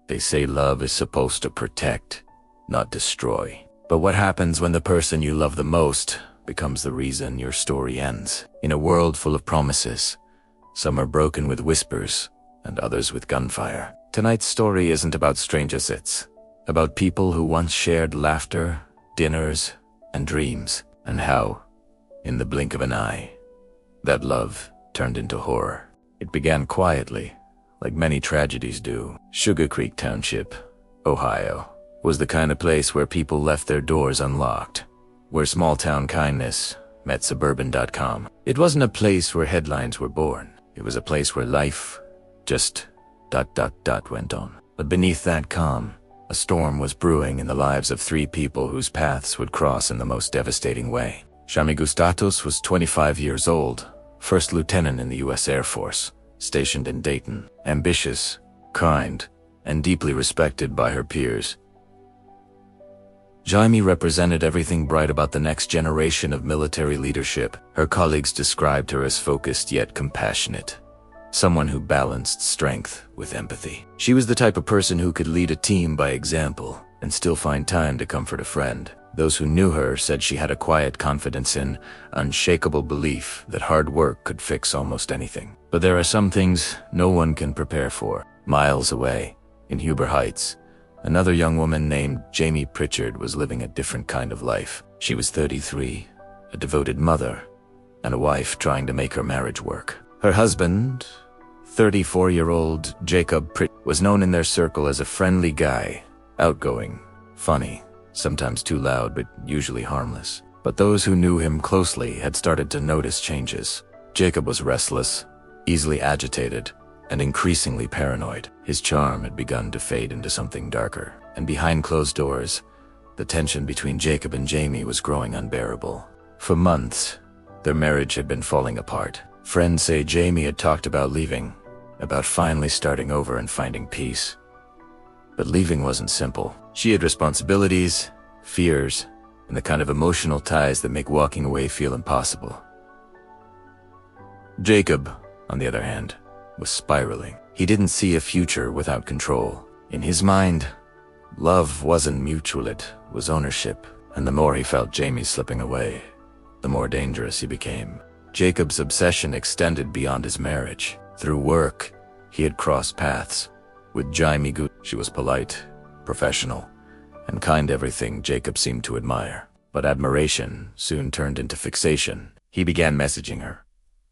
They say love is supposed to protect, not destroy. But what happens when the person you love the most becomes the reason your story ends? In a world full of promises, some are broken with whispers and others with gunfire. Tonight's story isn't about strangers, it's about people who once shared laughter, dinners, and dreams, and how, in the blink of an eye, that love turned into horror. It began quietly, like many tragedies do. Sugarcreek Township, Ohio, was the kind of place where people left their doors unlocked, where small-town kindness met suburban.com. It wasn't a place where headlines were born. It was a place where life just ... went on. But beneath that calm, a storm was brewing in the lives of three people whose paths would cross in the most devastating way. Jaime Gustitus was 25 years old, first lieutenant in the U.S. Air Force, stationed in Dayton, ambitious, kind, and deeply respected by her peers. Jaymee represented everything bright about the next generation of military leadership. Her colleagues described her as focused yet compassionate, someone who balanced strength with empathy. She was the type of person who could lead a team by example and still find time to comfort a friend. Those who knew her said she had a quiet confidence and unshakable belief that hard work could fix almost anything. But there are some things no one can prepare for. Miles away, in Huber Heights, another young woman named Jacob Prichard was living a different kind of life. She was 33, a devoted mother, and a wife trying to make her marriage work. Her husband, 34-year-old Jacob Prichard, was known in their circle as a friendly guy, outgoing, funny, sometimes too loud but usually harmless. But those who knew him closely had started to notice changes. Jacob was restless, easily agitated, and increasingly paranoid. His charm had begun to fade into something darker, and behind closed doors, the tension between Jacob and Jaymee was growing unbearable. For months, their marriage had been falling apart. Friends say Jaymee had talked about leaving, about finally starting over and finding peace. But leaving wasn't simple. She had responsibilities, fears, and the kind of emotional ties that make walking away feel impossible. Jacob, on the other hand, was spiraling. He didn't see a future without control. In his mind, love wasn't mutual, it was ownership. And the more he felt Jaymee slipping away, the more dangerous he became. Jacob's obsession extended beyond his marriage. Through work, he had crossed paths with Jaime Gustitus. She was polite, professional, and kind, everything Jacob seemed to admire. But admiration soon turned into fixation. He began messaging her,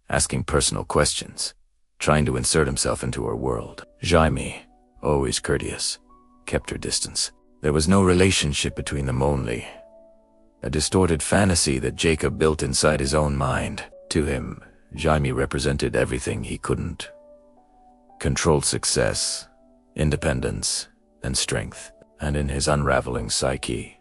asking personal questions, trying to insert himself into her world. Jaymee, always courteous, kept her distance. There was no relationship between them, only a distorted fantasy that Jacob built inside his own mind. To him, Jaymee represented everything he couldn't. Controlled success, independence, and strength. And in his unraveling psyche,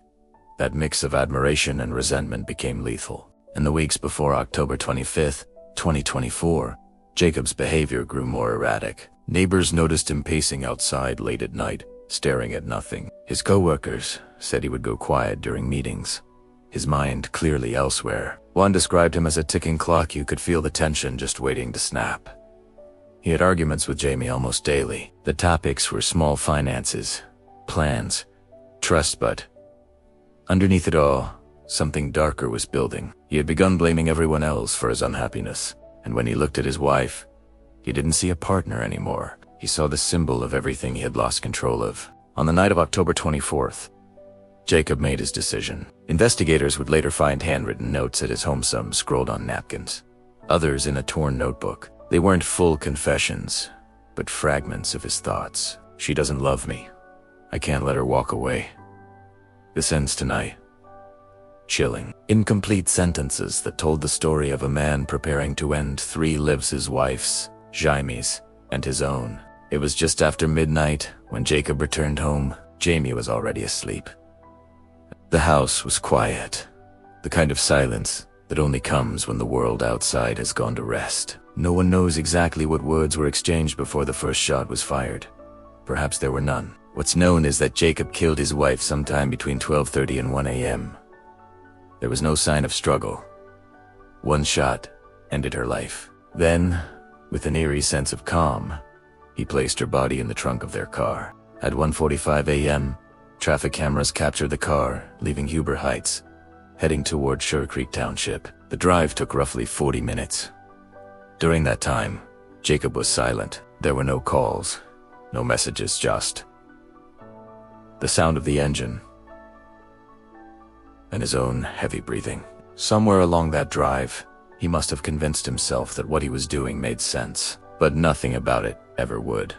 that mix of admiration and resentment became lethal. In the weeks before October 25th, 2024, Jacob's behavior grew more erratic. Neighbors noticed him pacing outside late at night, staring at nothing. His co-workers said he would go quiet during meetings, his mind clearly elsewhere. One described him as a ticking clock. You could feel the tension just waiting to snap. He had arguments with Jaymee almost daily. The topics were small finances, plans, trust, but underneath it all, something darker was building. He had begun blaming everyone else for his unhappiness, and when he looked at his wife, he didn't see a partner anymore. He saw the symbol of everything he had lost control of. On the night of October 24th, Jacob made his decision. Investigators would later find handwritten notes at his home, some scrolled on napkins, others in a torn notebook. They weren't full confessions, but fragments of his thoughts. She doesn't love me. I can't let her walk away. This ends tonight. Chilling. Incomplete sentences that told the story of a man preparing to end three lives: his wife's, Jaime's, and his own. It was just after midnight when Jacob returned home. Jaymee was already asleep. The house was quiet, the kind of silence that only comes when the world outside has gone to rest. No one knows exactly what words were exchanged before the first shot was fired. Perhaps there were none. What's known is that Jacob killed his wife sometime between 12:30 and 1 a.m. There was no sign of struggle. One shot ended her life. Then, with an eerie sense of calm, he placed her body in the trunk of their car. At 1:45 a.m., traffic cameras captured the car, leaving Huber Heights, heading toward Sugarcreek Township. The drive took roughly 40 minutes. During that time, Jacob was silent. There were no calls, no messages, just the sound of the engine and his own heavy breathing. Somewhere along that drive, he must have convinced himself that what he was doing made sense, but nothing about it ever would.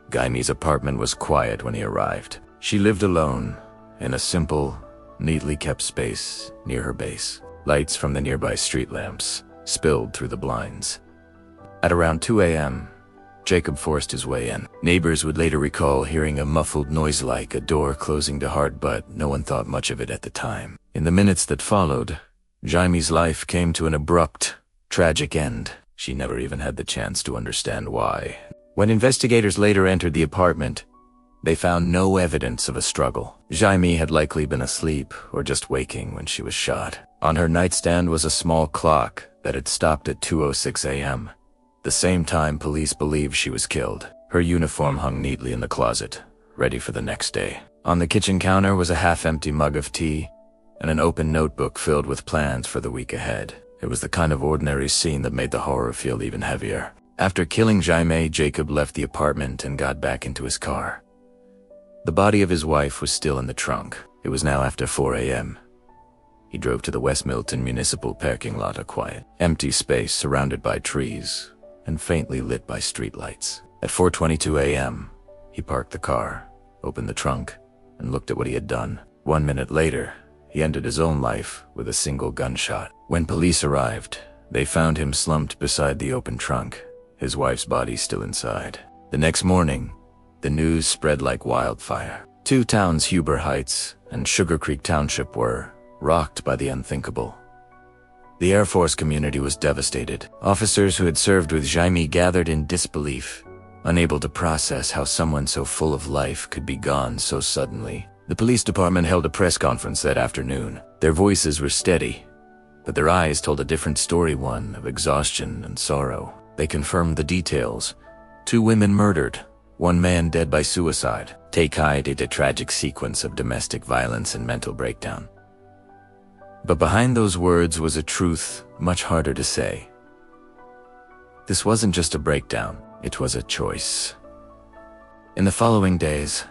Jaimee's apartment was quiet when he arrived. She lived alone, in a simple, neatly kept space near her base. Lights from the nearby street lamps spilled through the blinds. At around 2 a.m., Jacob forced his way in. Neighbors would later recall hearing a muffled noise like a door closing to hard, but no one thought much of it at the time. In the minutes that followed, Jaimee's life came to an abrupt, tragic end. She never even had the chance to understand why. When investigators later entered the apartment, they found no evidence of a struggle. Jaymee had likely been asleep or just waking when she was shot. On her nightstand was a small clock that had stopped at 2:06 a.m., the same time police believed she was killed. Her uniform hung neatly in the closet, ready for the next day. On the kitchen counter was a half-empty mug of tea and an open notebook filled with plans for the week ahead. It was the kind of ordinary scene that made the horror feel even heavier. After killing Jaymee, Jacob left the apartment and got back into his car. The body of his wife was still in the trunk. It was now after 4 a.m. He drove to the West Milton Municipal parking lot, a quiet, empty space surrounded by trees and faintly lit by streetlights. At 4:22 a.m., he parked the car, opened the trunk, and looked at what he had done. 1 minute later, he ended his own life with a single gunshot. When police arrived, they found him slumped beside the open trunk, his wife's body still inside. The next morning, the news spread like wildfire. Two towns, Huber Heights and Sugarcreek Township, were rocked by the unthinkable. The Air Force community was devastated. Officers who had served with Jaymee gathered in disbelief, unable to process how someone so full of life could be gone so suddenly. The police department held a press conference that afternoon. Their voices were steady, but their eyes told a different story, one of exhaustion and sorrow. They confirmed the details. 2 women murdered, 1 man dead by suicide. Take height at a tragic sequence of domestic violence and mental breakdown. But behind those words was a truth much harder to say. This wasn't just a breakdown, it was a choice. In the following days,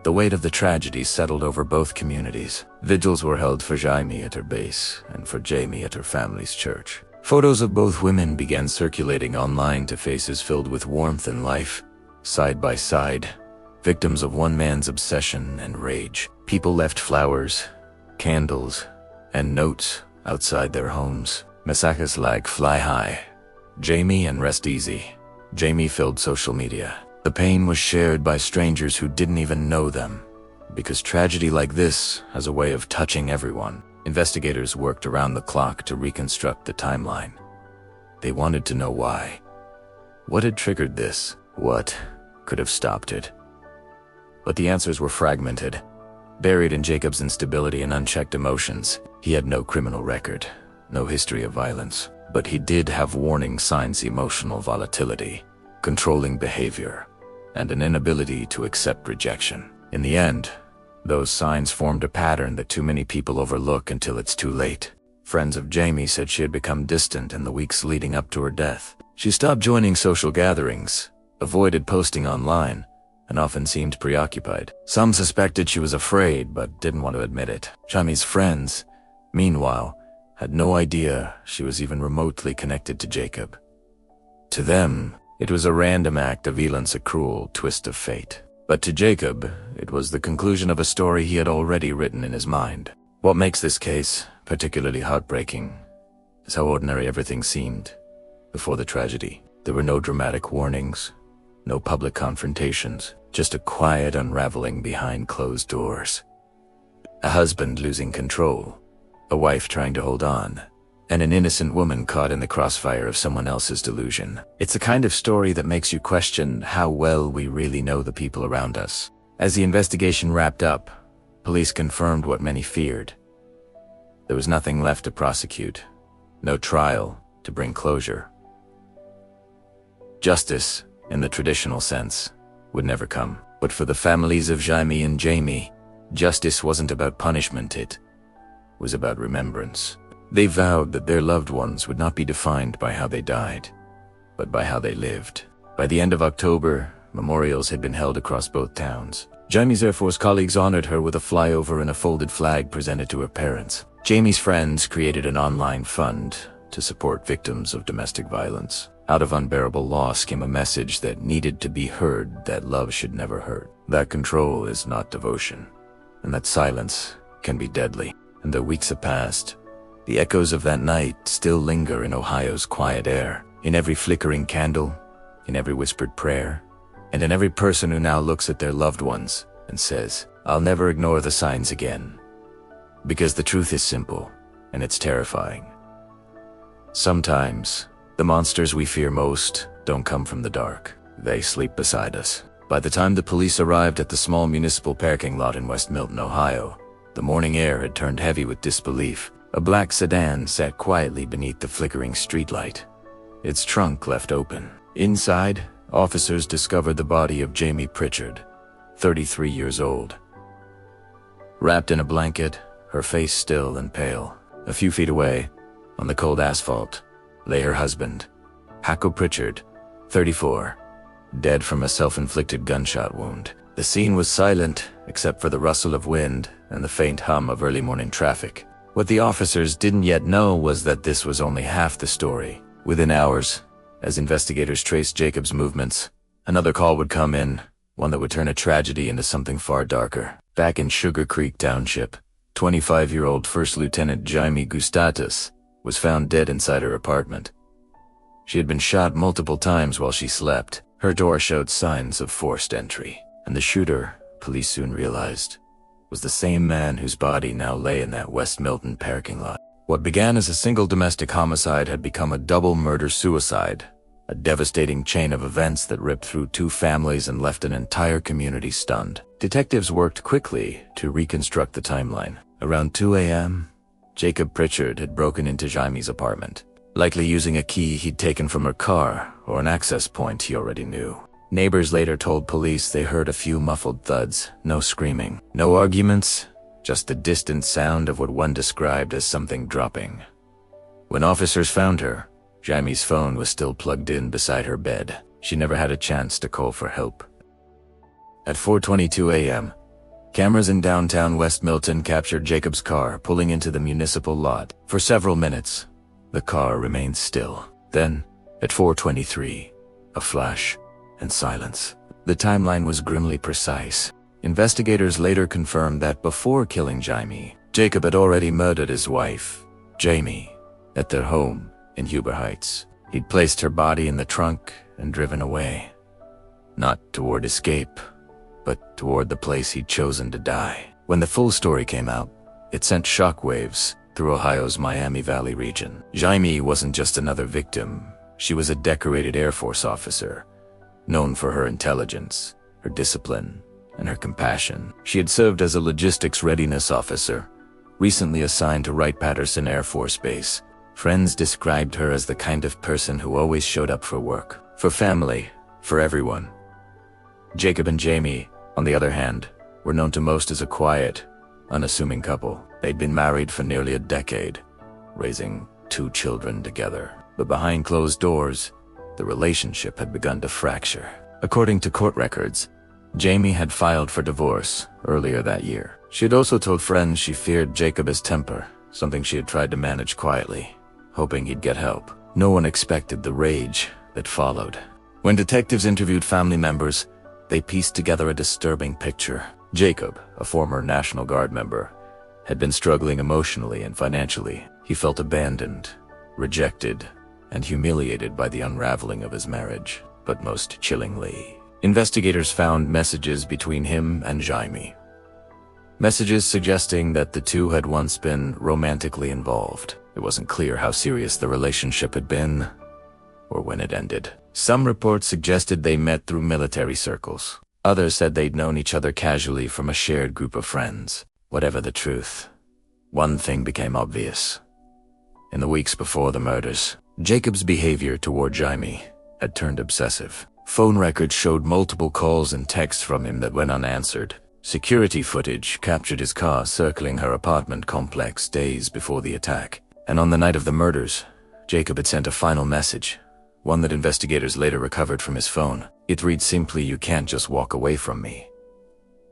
the weight of the tragedy settled over both communities. Vigils were held for Jaymee at her base and for Jaymee at her family's church. Photos of both women began circulating online to faces filled with warmth and life, side by side, victims of one man's obsession and rage. People left flowers, candles, and notes outside their homes. Messages like "Fly high, Jaymee, and rest easy." Jaymee filled social media. The pain was shared by strangers who didn't even know them, because tragedy like this has a way of touching everyone. Investigators worked around the clock to reconstruct the timeline. They wanted to know why. What had triggered this? What could have stopped it? But the answers were fragmented. Buried in Jacob's instability and unchecked emotions, he had no criminal record, no history of violence, but he did have warning signs: emotional volatility, controlling behavior, and an inability to accept rejection. In the end, those signs formed a pattern that too many people overlook until it's too late. Friends of Jaymee said she had become distant in the weeks leading up to her death. She stopped joining social gatherings, avoided posting online, and often seemed preoccupied. Some suspected she was afraid, but didn't want to admit it. Jaimee's friends, meanwhile, had no idea she was even remotely connected to Jacob. To them, it was a random act of violence, a cruel twist of fate. But to Jacob, it was the conclusion of a story he had already written in his mind. What makes this case particularly heartbreaking is how ordinary everything seemed before the tragedy. There were no dramatic warnings, no public confrontations, just a quiet unraveling behind closed doors. A husband losing control, a wife trying to hold on, and an innocent woman caught in the crossfire of someone else's delusion. It's the kind of story that makes you question how well we really know the people around us. As the investigation wrapped up, police confirmed what many feared. There was nothing left to prosecute, no trial to bring closure. Justice, in the traditional sense, would never come. But for the families of Jaime and Jaymee, justice wasn't about punishment, it was about remembrance. They vowed that their loved ones would not be defined by how they died, but by how they lived. By the end of October, memorials had been held across both towns. Jaime's Air Force colleagues honored her with a flyover and a folded flag presented to her parents. Jaime's friends created an online fund to support victims of domestic violence. Out of unbearable loss came a message that needed to be heard, that love should never hurt, that control is not devotion, and that silence can be deadly. And though weeks have passed, the echoes of that night still linger in Ohio's quiet air, in every flickering candle, in every whispered prayer, and in every person who now looks at their loved ones and says, "I'll never ignore the signs again." Because the truth is simple, and it's terrifying. Sometimes, the monsters we fear most don't come from the dark. They sleep beside us. By the time the police arrived at the small municipal parking lot in West Milton, Ohio, the morning air had turned heavy with disbelief. A black sedan sat quietly beneath the flickering streetlight, its trunk left open. Inside, officers discovered the body of Jacob Prichard, 33 years old. Wrapped in a blanket, her face still and pale. A few feet away, on the cold asphalt, lay her husband, Jacob Prichard, 34, dead from a self-inflicted gunshot wound. The scene was silent, except for the rustle of wind and the faint hum of early morning traffic. What the officers didn't yet know was that this was only half the story. Within hours, as investigators traced Jacob's movements, another call would come in, one that would turn a tragedy into something far darker. Back in Sugarcreek Township, 25-year-old First Lieutenant Jaime Gustitus was found dead inside her apartment. She had been shot multiple times while she slept. Her door showed signs of forced entry, and the shooter, police soon realized, was the same man whose body now lay in that West Milton parking lot. What began as a single domestic homicide had become a double murder-suicide, a devastating chain of events that ripped through two families and left an entire community stunned. Detectives worked quickly to reconstruct the timeline. Around 2 a.m., Jacob Prichard had broken into Jaime's apartment, likely using a key he'd taken from her car or an access point he already knew. Neighbors later told police they heard a few muffled thuds, no screaming, no arguments, just the distant sound of what one described as something dropping. When officers found her, Jaime's phone was still plugged in beside her bed. She never had a chance to call for help. At 4:22 a.m., cameras in downtown West Milton captured Jacob's car pulling into the municipal lot. For several minutes, the car remained still. Then, at 4:23, a flash and silence. The timeline was grimly precise. Investigators later confirmed that before killing Jaime, Jacob had already murdered his wife, Jaymee, at their home in Huber Heights. He'd placed her body in the trunk and driven away. Not toward escape, but toward the place he'd chosen to die. When the full story came out, it sent shockwaves through Ohio's Miami Valley region. Jaime wasn't just another victim. She was a decorated Air Force officer, known for her intelligence, her discipline, and her compassion. She had served as a logistics readiness officer, recently assigned to Wright-Patterson Air Force Base. Friends described her as the kind of person who always showed up for work, for family, for everyone. Jacob and Jaymee, on the other hand, were known to most as a quiet, unassuming couple. They'd been married for nearly a decade, raising 2 children together. But behind closed doors, the relationship had begun to fracture. According to court records, Jaymee had filed for divorce earlier that year. She had also told friends she feared Jacob's temper, something she had tried to manage quietly, hoping he'd get help. No one expected the rage that followed. When detectives interviewed family members, they pieced together a disturbing picture. Jacob, a former National Guard member, had been struggling emotionally and financially. He felt abandoned, rejected, and humiliated by the unraveling of his marriage. But most chillingly, investigators found messages between him and Jaime. Messages suggesting that the two had once been romantically involved. It wasn't clear how serious the relationship had been, or when it ended. Some reports suggested they met through military circles. Others said they'd known each other casually from a shared group of friends. Whatever the truth, one thing became obvious. In the weeks before the murders, Jacob's behavior toward Jaime had turned obsessive. Phone records showed multiple calls and texts from him that went unanswered. Security footage captured his car circling her apartment complex days before the attack. And on the night of the murders, Jacob had sent a final message, one that investigators later recovered from his phone. It read simply, "You can't just walk away from me."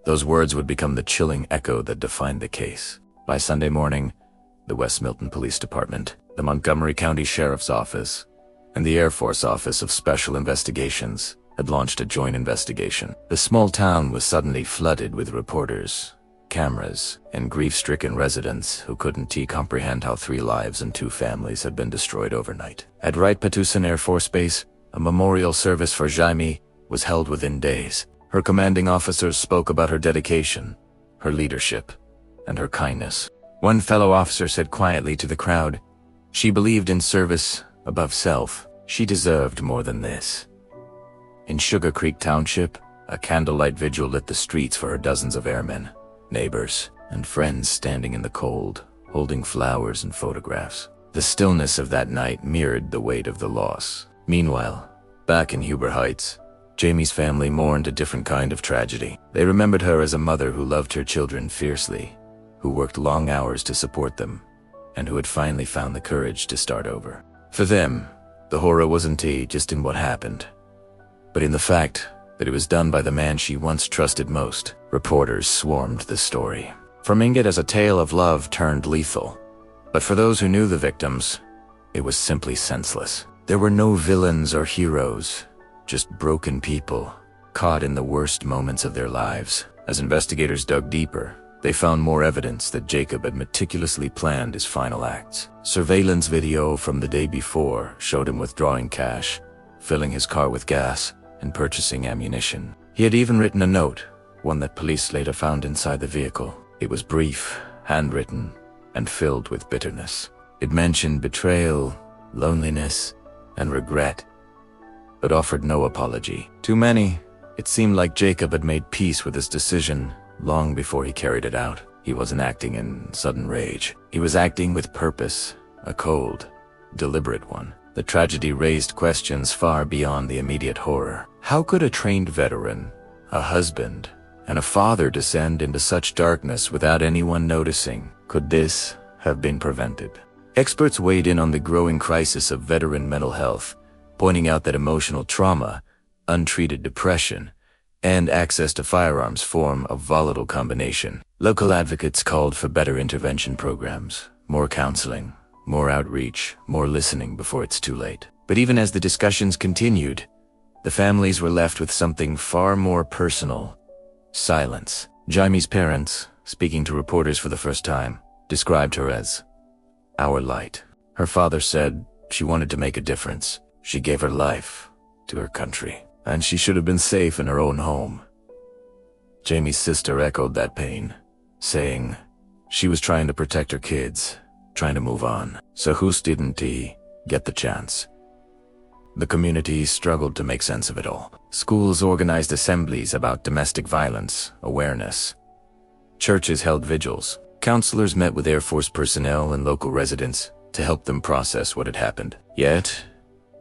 Those words would become the chilling echo that defined the case. By Sunday morning, the West Milton Police Department, the Montgomery County Sheriff's Office, and the Air Force Office of Special Investigations had launched a joint investigation. The small town was suddenly flooded with reporters, cameras, and grief-stricken residents who couldn't comprehend how 3 lives and 2 families had been destroyed overnight. At Wright-Patterson Air Force Base, a memorial service for Jaymee was held within days. Her commanding officers spoke about her dedication, her leadership, and her kindness. One fellow officer said quietly to the crowd, "She believed in service above self. She deserved more than this." In Sugarcreek Township, a candlelight vigil lit the streets for her dozens of airmen, neighbors, and friends standing in the cold, holding flowers and photographs. The stillness of that night mirrored the weight of the loss. Meanwhile, back in Huber Heights, Jaymee's family mourned a different kind of tragedy. They remembered her as a mother who loved her children fiercely, who worked long hours to support them, and who had finally found the courage to start over. For them, the horror wasn't just in what happened, but in the fact that it was done by the man she once trusted most. Reporters swarmed the story, framing it as a tale of love turned lethal. But for those who knew the victims, it was simply senseless. There were no villains or heroes, just broken people, caught in the worst moments of their lives. As investigators dug deeper, they found more evidence that Jacob had meticulously planned his final acts. Surveillance video from the day before showed him withdrawing cash, filling his car with gas, and purchasing ammunition. He had even written a note, one that police later found inside the vehicle. It was brief, handwritten, and filled with bitterness. It mentioned betrayal, loneliness, and regret, but offered no apology. To many, it seemed like Jacob had made peace with his decision long before he carried it out. He wasn't acting in sudden rage. He was acting with purpose, a cold, deliberate one. The tragedy raised questions far beyond the immediate horror. How could a trained veteran, a husband, and a father descend into such darkness without anyone noticing? Could this have been prevented? Experts weighed in on the growing crisis of veteran mental health, pointing out that emotional trauma, untreated depression, and access to firearms form a volatile combination. Local advocates called for better intervention programs, more counseling, more outreach, more listening before it's too late. But even as the discussions continued, the families were left with something far more personal: silence. Jaime's parents, speaking to reporters for the first time, described her as our light. Her father said she wanted to make a difference. She gave her life to her country, and she should have been safe in her own home. Jaime's sister echoed that pain, saying she was trying to protect her kids, trying to move on. So who didn't get the chance? The community struggled to make sense of it all. Schools organized assemblies about domestic violence awareness. Churches held vigils. Counselors met with Air Force personnel and local residents to help them process what had happened. Yet,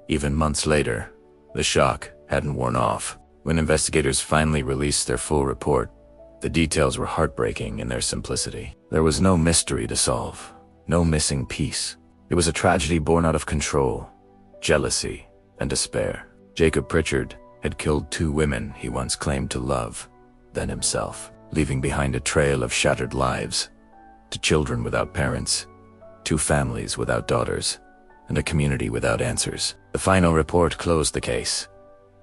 even months later, the shock hadn't worn off. When investigators finally released their full report, the details were heartbreaking in their simplicity. There was no mystery to solve, no missing piece. It was a tragedy born out of control, jealousy, and despair. Jacob Prichard had killed 2 women he once claimed to love, then himself, leaving behind a trail of shattered lives, 2 children without parents, 2 families without daughters, and a community without answers. The final report closed the case,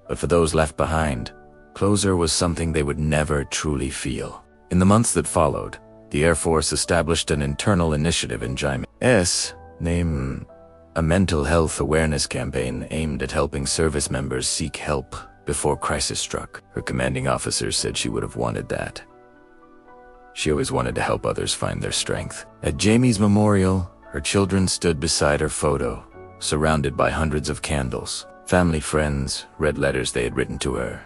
but for those left behind, closure was something they would never truly feel. In the months that followed, the Air Force established an internal initiative in Jaime's name, a mental health awareness campaign aimed at helping service members seek help before crisis struck. Her commanding officers said she would have wanted that. She always wanted to help others find their strength. At Jaime's memorial, her children stood beside her photo, surrounded by hundreds of candles. Family friends read letters they had written to her,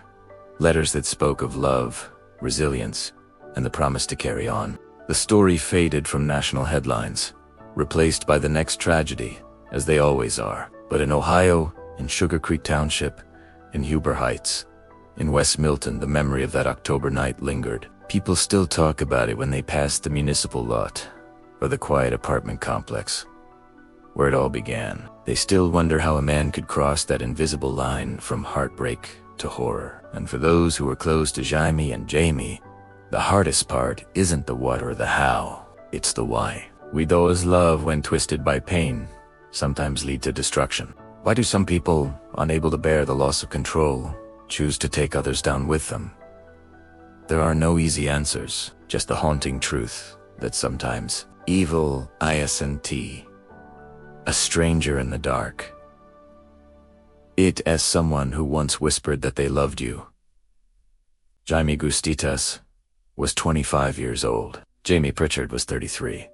letters that spoke of love, resilience, and the promise to carry on. The story faded from national headlines, replaced by the next tragedy, as they always are. But in Ohio, in Sugarcreek Township, In Huber Heights, in West Milton, the memory of that October night lingered. People still talk about it when they pass the municipal lot or the quiet apartment complex where it all began. They still wonder how a man could cross that invisible line from heartbreak to horror. And for those who were close to Jaime and Jaymee, the hardest part isn't the what or the how, it's the why. We those love, when twisted by pain, sometimes lead to destruction. Why do some people, unable to bear the loss of control, choose to take others down with them? There are no easy answers, just the haunting truth that sometimes evil isn't a stranger in the dark. It as someone who once whispered that they loved you. Jaime Gustitus was 25 years old. Jacob Prichard was 33.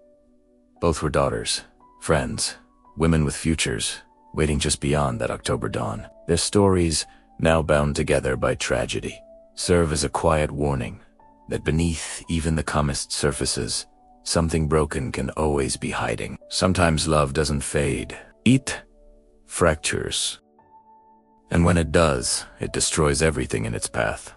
Both were daughters, friends, women with futures, waiting just beyond that October dawn. Their stories, now bound together by tragedy, serve as a quiet warning that beneath even the calmest surfaces, something broken can always be hiding. Sometimes love doesn't fade. It fractures. And when it does, it destroys everything in its path.